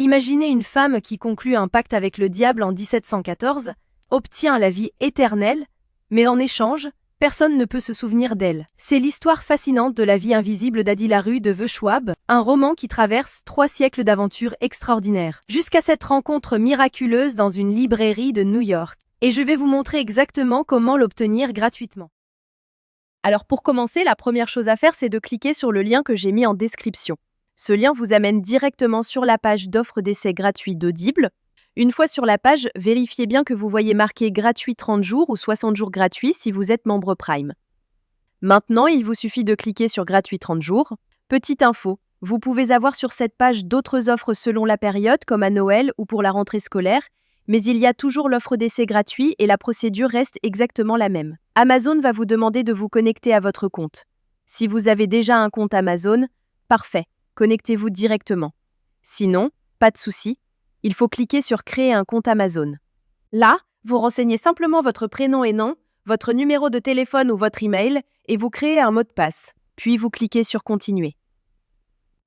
Imaginez une femme qui conclut un pacte avec le diable en 1714, obtient la vie éternelle, mais en échange, personne ne peut se souvenir d'elle. C'est l'histoire fascinante de la vie invisible d'Adi LaRue de Schwab, un roman qui traverse 3 siècles d'aventures extraordinaires, jusqu'à cette rencontre miraculeuse dans une librairie de New York. Et je vais vous montrer exactement comment l'obtenir gratuitement. Alors pour commencer, la première chose à faire, c'est de cliquer sur le lien que j'ai mis en description. Ce lien vous amène directement sur la page d'offre d'essai gratuit d'Audible. Une fois sur la page, vérifiez bien que vous voyez marqué gratuit 30 jours ou 60 jours gratuits si vous êtes membre Prime. Maintenant, il vous suffit de cliquer sur gratuit 30 jours. Petite info, vous pouvez avoir sur cette page d'autres offres selon la période, comme à Noël ou pour la rentrée scolaire, mais il y a toujours l'offre d'essai gratuit et la procédure reste exactement la même. Amazon va vous demander de vous connecter à votre compte. Si vous avez déjà un compte Amazon, parfait, connectez-vous directement. Sinon, pas de souci, il faut cliquer sur Créer un compte Amazon. Là, vous renseignez simplement votre prénom et nom, votre numéro de téléphone ou votre email et vous créez un mot de passe. Puis vous cliquez sur Continuer.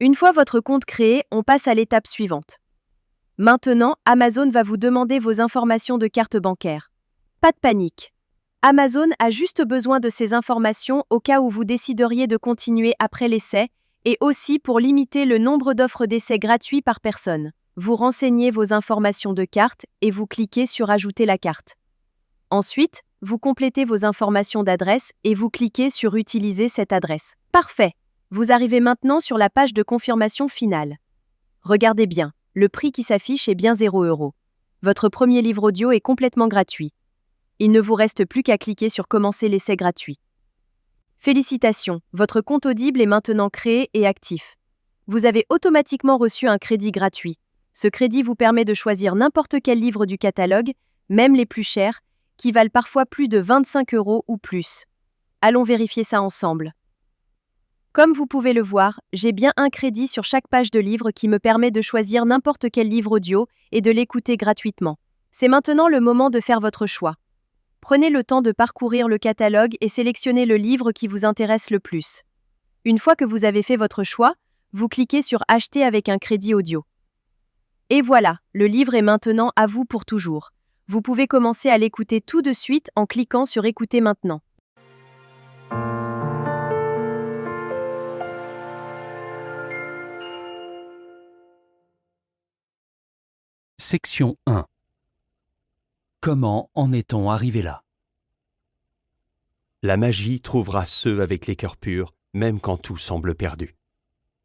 Une fois votre compte créé, on passe à l'étape suivante. Maintenant, Amazon va vous demander vos informations de carte bancaire. Pas de panique. Amazon a juste besoin de ces informations au cas où vous décideriez de continuer après l'essai et aussi pour limiter le nombre d'offres d'essai gratuits par personne. Vous renseignez vos informations de carte et vous cliquez sur Ajouter la carte. Ensuite, vous complétez vos informations d'adresse et vous cliquez sur Utiliser cette adresse. Parfait. Vous arrivez maintenant sur la page de confirmation finale. Regardez bien. Le prix qui s'affiche est bien 0 €. Votre premier livre audio est complètement gratuit. Il ne vous reste plus qu'à cliquer sur Commencer l'essai gratuit. Félicitations, votre compte Audible est maintenant créé et actif. Vous avez automatiquement reçu un crédit gratuit. Ce crédit vous permet de choisir n'importe quel livre du catalogue, même les plus chers, qui valent parfois plus de 25 € ou plus. Allons vérifier ça ensemble. Comme vous pouvez le voir, j'ai bien un crédit sur chaque page de livre qui me permet de choisir n'importe quel livre audio et de l'écouter gratuitement. C'est maintenant le moment de faire votre choix. Prenez le temps de parcourir le catalogue et sélectionnez le livre qui vous intéresse le plus. Une fois que vous avez fait votre choix, vous cliquez sur Acheter avec un crédit audio. Et voilà, le livre est maintenant à vous pour toujours. Vous pouvez commencer à l'écouter tout de suite en cliquant sur Écouter maintenant. Section 1. Comment en est-on arrivé là? La magie trouvera ceux avec les cœurs purs, même quand tout semble perdu.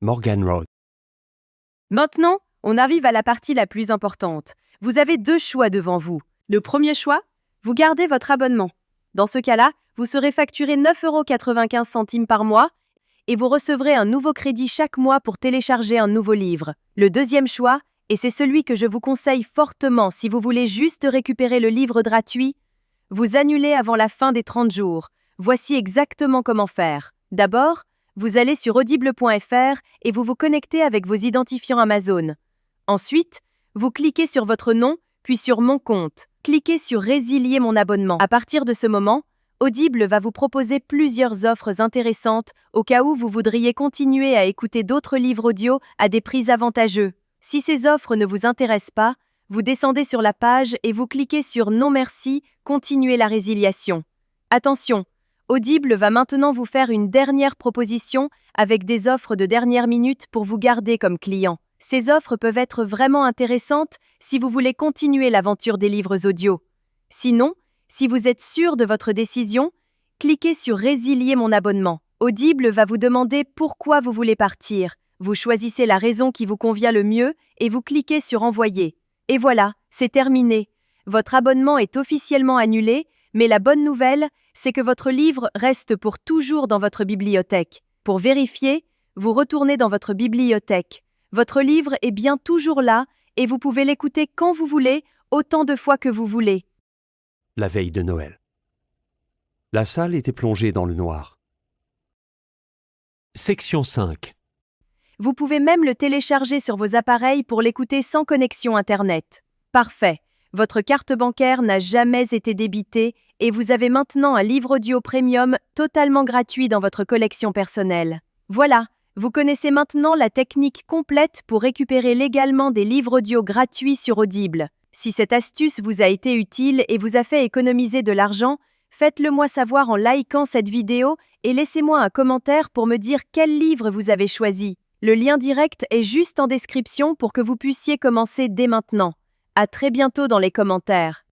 Morgan Road. Maintenant, on arrive à la partie la plus importante. Vous avez 2 choix devant vous. Le premier choix, vous gardez votre abonnement. Dans ce cas-là, vous serez facturé 9,95 € par mois et vous recevrez un nouveau crédit chaque mois pour télécharger un nouveau livre. Le deuxième choix, et c'est celui que je vous conseille fortement si vous voulez juste récupérer le livre gratuit, vous annulez avant la fin des 30 jours. Voici exactement comment faire. D'abord, vous allez sur audible.fr et vous vous connectez avec vos identifiants Amazon. Ensuite, vous cliquez sur votre nom, puis sur Mon compte. Cliquez sur Résilier mon abonnement. À partir de ce moment, Audible va vous proposer plusieurs offres intéressantes au cas où vous voudriez continuer à écouter d'autres livres audio à des prix avantageux. Si ces offres ne vous intéressent pas, vous descendez sur la page et vous cliquez sur Non merci, continuez la résiliation. Attention, Audible va maintenant vous faire une dernière proposition avec des offres de dernière minute pour vous garder comme client. Ces offres peuvent être vraiment intéressantes si vous voulez continuer l'aventure des livres audio. Sinon, si vous êtes sûr de votre décision, cliquez sur Résilier mon abonnement. Audible va vous demander pourquoi vous voulez partir. Vous choisissez la raison qui vous convient le mieux et vous cliquez sur Envoyer. Et voilà, c'est terminé. Votre abonnement est officiellement annulé, mais la bonne nouvelle, c'est que votre livre reste pour toujours dans votre bibliothèque. Pour vérifier, vous retournez dans votre bibliothèque. Votre livre est bien toujours là et vous pouvez l'écouter quand vous voulez, autant de fois que vous voulez. La veille de Noël. La salle était plongée dans le noir. Section 5. Vous pouvez même le télécharger sur vos appareils pour l'écouter sans connexion Internet. Parfait. Votre carte bancaire n'a jamais été débitée et vous avez maintenant un livre audio premium totalement gratuit dans votre collection personnelle. Voilà, Vous connaissez maintenant la technique complète pour récupérer légalement des livres audio gratuits sur Audible. Si cette astuce vous a été utile et vous a fait économiser de l'argent, faites-le moi savoir en likant cette vidéo et laissez-moi un commentaire pour me dire quel livre vous avez choisi. Le lien direct est juste en description pour que vous puissiez commencer dès maintenant. À très bientôt dans les commentaires.